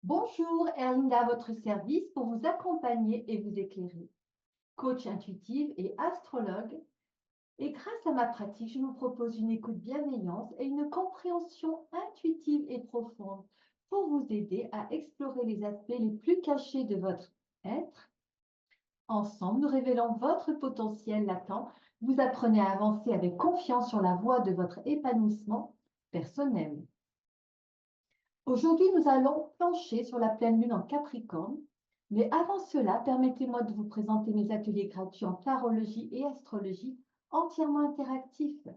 Bonjour, Erlinda à votre service pour vous accompagner et vous éclairer. Coach intuitive et astrologue, et grâce à ma pratique, je vous propose une écoute bienveillante et une compréhension intuitive et profonde pour vous aider à explorer les aspects les plus cachés de votre être. Ensemble, nous révélons votre potentiel latent. Vous apprenez à avancer avec confiance sur la voie de votre épanouissement personnel. Aujourd'hui, nous allons plancher sur la pleine lune en Capricorne. Mais avant cela, permettez-moi de vous présenter mes ateliers gratuits en tarologie et astrologie entièrement interactifs.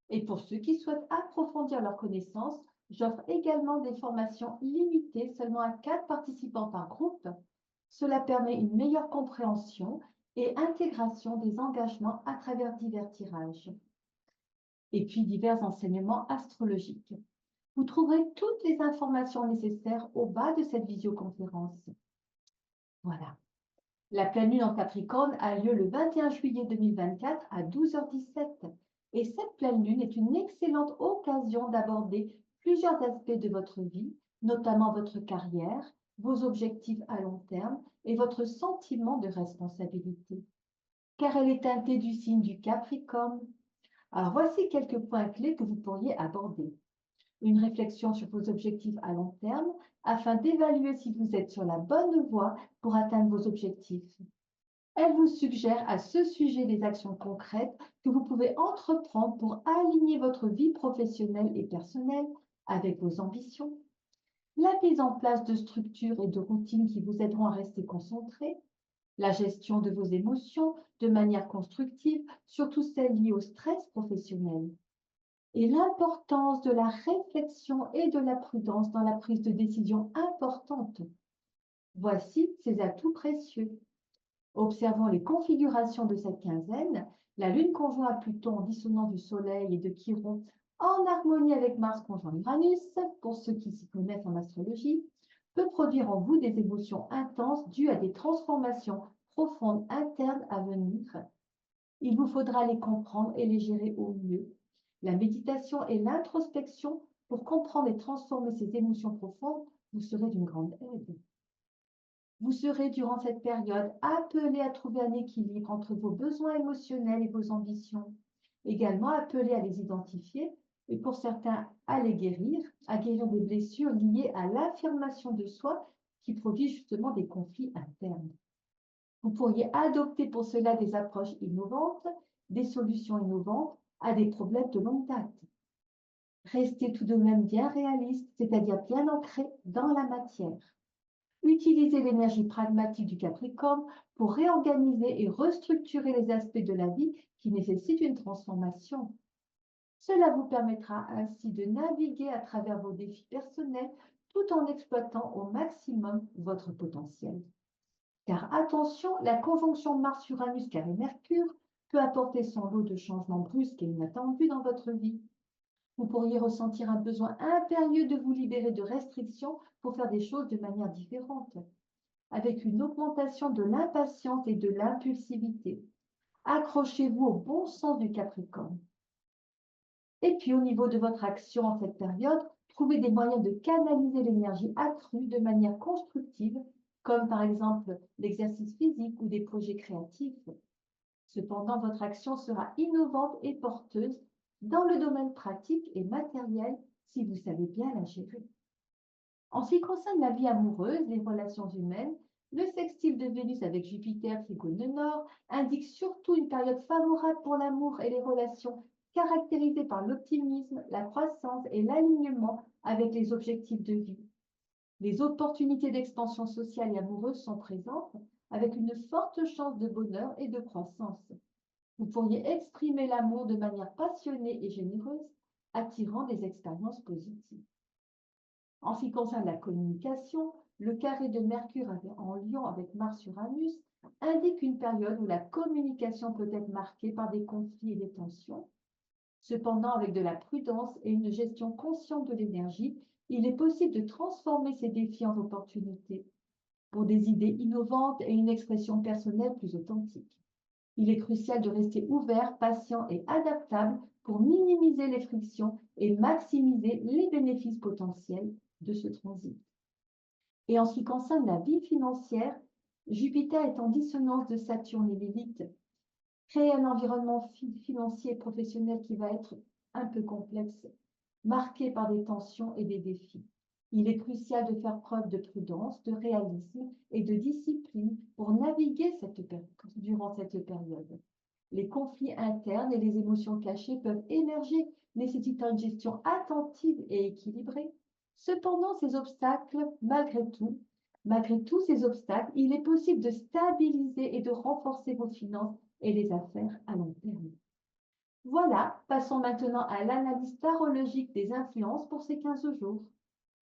Et pour ceux qui souhaitent approfondir leurs connaissances, j'offre également des formations limitées seulement à 4 participants par groupe. Cela permet une meilleure compréhension et intégration des engagements à travers divers tirages et puis divers enseignements astrologiques. Vous trouverez toutes les informations nécessaires au bas de cette visioconférence. Voilà. La pleine lune en Capricorne a lieu le 21 juillet 2024 à 12h17. Et cette pleine lune est une excellente occasion d'aborder plusieurs aspects de votre vie, notamment votre carrière, vos objectifs à long terme et votre sentiment de responsabilité. Car elle est teintée du signe du Capricorne. Alors voici quelques points clés que vous pourriez aborder. Une réflexion sur vos objectifs à long terme afin d'évaluer si vous êtes sur la bonne voie pour atteindre vos objectifs. Elle vous suggère à ce sujet des actions concrètes que vous pouvez entreprendre pour aligner votre vie professionnelle et personnelle avec vos ambitions. La mise en place de structures et de routines qui vous aideront à rester concentré. La gestion de vos émotions de manière constructive, surtout celles liées au stress professionnel et l'importance de la réflexion et de la prudence dans la prise de décision importante. Voici ces atouts précieux. Observons les configurations de cette quinzaine. La Lune conjoint à Pluton en dissonance du Soleil et de Chiron en harmonie avec Mars conjoint Uranus, pour ceux qui s'y connaissent en astrologie, peut produire en vous des émotions intenses dues à des transformations profondes internes à venir. Il vous faudra les comprendre et les gérer au mieux. La méditation et l'introspection pour comprendre et transformer ces émotions profondes vous serez d'une grande aide. Vous serez durant cette période appelé à trouver un équilibre entre vos besoins émotionnels et vos ambitions, également appelé à les identifier et pour certains à guérir des blessures liées à l'affirmation de soi qui produit justement des conflits internes. Vous pourriez adopter pour cela des approches innovantes, des solutions innovantes à des problèmes de longue date. Restez tout de même bien réaliste, c'est-à-dire bien ancré dans la matière. Utilisez l'énergie pragmatique du Capricorne pour réorganiser et restructurer les aspects de la vie qui nécessitent une transformation. Cela vous permettra ainsi de naviguer à travers vos défis personnels tout en exploitant au maximum votre potentiel. Car attention, la conjonction Mars-Uranus carré Mercure peut apporter son lot de changements brusques et inattendus dans votre vie. Vous pourriez ressentir un besoin impérieux de vous libérer de restrictions pour faire des choses de manière différente, avec une augmentation de l'impatience et de l'impulsivité. Accrochez-vous au bon sens du Capricorne. Et puis, au niveau de votre action en cette période, trouvez des moyens de canaliser l'énergie accrue de manière constructive, comme par exemple l'exercice physique ou des projets créatifs. Cependant, votre action sera innovante et porteuse dans le domaine pratique et matériel si vous savez bien la gérer. En ce qui concerne la vie amoureuse, les relations humaines, le sextile de Vénus avec Jupiter, Trigone Nord, indique surtout une période favorable pour l'amour et les relations caractérisées par l'optimisme, la croissance et l'alignement avec les objectifs de vie. Les opportunités d'expansion sociale et amoureuse sont présentes avec une forte chance de bonheur et de croissance. Vous pourriez exprimer l'amour de manière passionnée et généreuse, attirant des expériences positives. En ce qui concerne la communication, le carré de Mercure en Lion avec Mars-Uranus indique une période où la communication peut être marquée par des conflits et des tensions. Cependant, avec de la prudence et une gestion consciente de l'énergie, il est possible de transformer ces défis en opportunités pour des idées innovantes et une expression personnelle plus authentique. Il est crucial de rester ouvert, patient et adaptable pour minimiser les frictions et maximiser les bénéfices potentiels de ce transit. Et en ce qui concerne la vie financière, Jupiter est en dissonance de Saturne et Lilith, créer un environnement financier et professionnel qui va être un peu complexe, marqué par des tensions et des défis. Il est crucial de faire preuve de prudence, de réalisme et de discipline pour naviguer durant cette période. Les conflits internes et les émotions cachées peuvent émerger, nécessitant une gestion attentive et équilibrée. Cependant, malgré tous ces obstacles, il est possible de stabiliser et de renforcer vos finances et les affaires à long terme. Voilà, passons maintenant à l'analyse tarologique des influences pour ces 15 jours.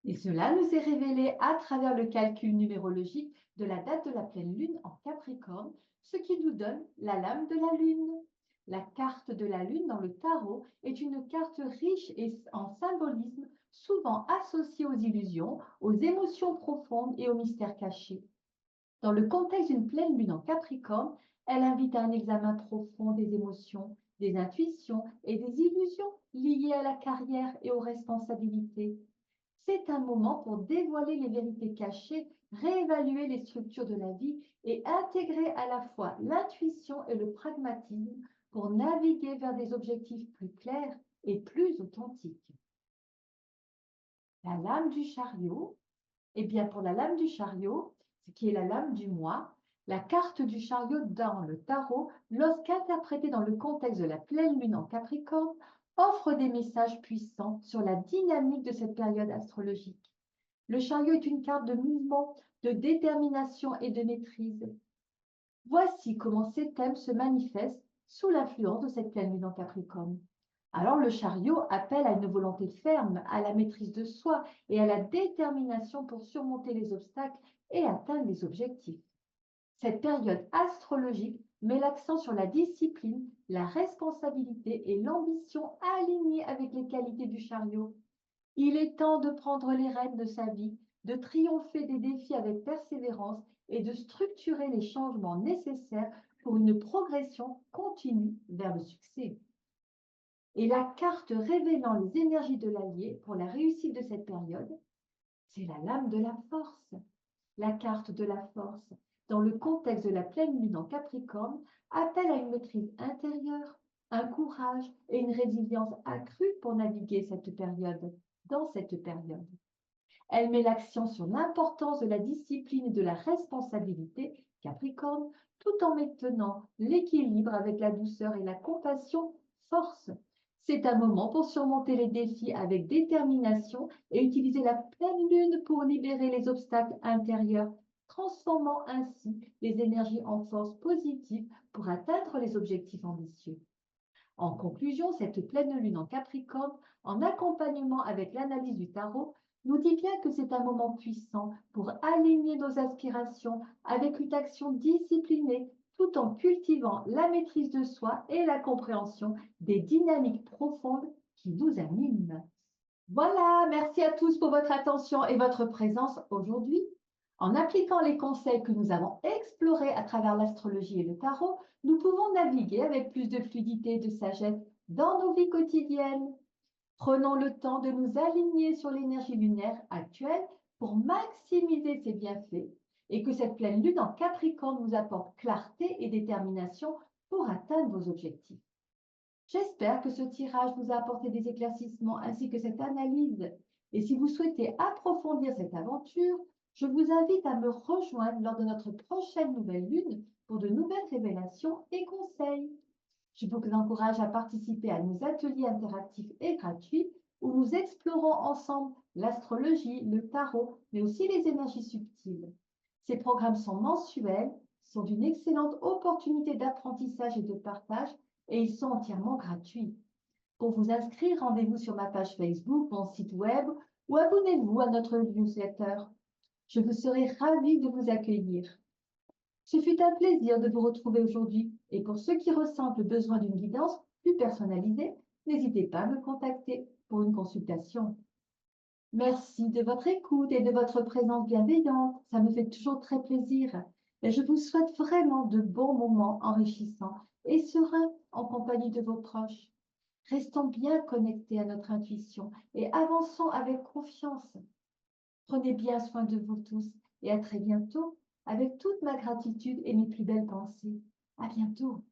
Et cela nous est révélé à travers le calcul numérologique de la date de la pleine lune en Capricorne, ce qui nous donne la lame de la lune. La carte de la lune dans le tarot est une carte riche et en symbolisme, souvent associée aux illusions, aux émotions profondes et aux mystères cachés. Dans le contexte d'une pleine lune en Capricorne, elle invite à un examen profond des émotions, des intuitions et des illusions liées à la carrière et aux responsabilités. C'est un moment pour dévoiler les vérités cachées, réévaluer les structures de la vie et intégrer à la fois l'intuition et le pragmatisme pour naviguer vers des objectifs plus clairs et plus authentiques. La lame du chariot, eh bien pour la lame du chariot, ce qui est la lame du mois, la carte du chariot dans le tarot, lorsqu'interprétée dans le contexte de la pleine lune en Capricorne, offre des messages puissants sur la dynamique de cette période astrologique. Le chariot est une carte de mouvement, de détermination et de maîtrise. Voici comment ces thèmes se manifestent sous l'influence de cette pleine lune en Capricorne. Alors le chariot appelle à une volonté ferme, à la maîtrise de soi et à la détermination pour surmonter les obstacles et atteindre les objectifs. Cette période astrologique met l'accent sur la discipline, la responsabilité et l'ambition alignées avec les qualités du chariot. Il est temps de prendre les rênes de sa vie, de triompher des défis avec persévérance et de structurer les changements nécessaires pour une progression continue vers le succès. Et la carte révélant les énergies de l'allié pour la réussite de cette période, c'est la lame de la force. La carte de la force, dans le contexte de la pleine lune en Capricorne, appelle à une maîtrise intérieure, un courage et une résilience accrue pour naviguer dans cette période. Elle met l'accent sur l'importance de la discipline et de la responsabilité, Capricorne, tout en maintenant l'équilibre avec la douceur et la compassion, force. C'est un moment pour surmonter les défis avec détermination et utiliser la pleine lune pour libérer les obstacles intérieurs, transformant ainsi les énergies en force positive pour atteindre les objectifs ambitieux. En conclusion, cette pleine lune en Capricorne, en accompagnement avec l'analyse du tarot, nous dit bien que c'est un moment puissant pour aligner nos aspirations avec une action disciplinée, tout en cultivant la maîtrise de soi et la compréhension des dynamiques profondes qui nous animent. Voilà, merci à tous pour votre attention et votre présence aujourd'hui. En appliquant les conseils que nous avons explorés à travers l'astrologie et le tarot, nous pouvons naviguer avec plus de fluidité et de sagesse dans nos vies quotidiennes. Prenons le temps de nous aligner sur l'énergie lunaire actuelle pour maximiser ses bienfaits et que cette pleine lune en Capricorne nous apporte clarté et détermination pour atteindre vos objectifs. J'espère que ce tirage vous a apporté des éclaircissements ainsi que cette analyse. Et si vous souhaitez approfondir cette aventure, je vous invite à me rejoindre lors de notre prochaine nouvelle lune pour de nouvelles révélations et conseils. Je vous encourage à participer à nos ateliers interactifs et gratuits où nous explorons ensemble l'astrologie, le tarot, mais aussi les énergies subtiles. Ces programmes sont mensuels, sont d'une excellente opportunité d'apprentissage et de partage et ils sont entièrement gratuits. Pour vous inscrire, rendez-vous sur ma page Facebook, mon site web ou abonnez-vous à notre newsletter. Je vous serai ravie de vous accueillir. Ce fut un plaisir de vous retrouver aujourd'hui et pour ceux qui ressentent le besoin d'une guidance plus personnalisée, n'hésitez pas à me contacter pour une consultation. Merci de votre écoute et de votre présence bienveillante. Ça me fait toujours très plaisir. Et je vous souhaite vraiment de bons moments enrichissants et sereins en compagnie de vos proches. Restons bien connectés à notre intuition et avançons avec confiance. Prenez bien soin de vous tous et à très bientôt avec toute ma gratitude et mes plus belles pensées. À bientôt.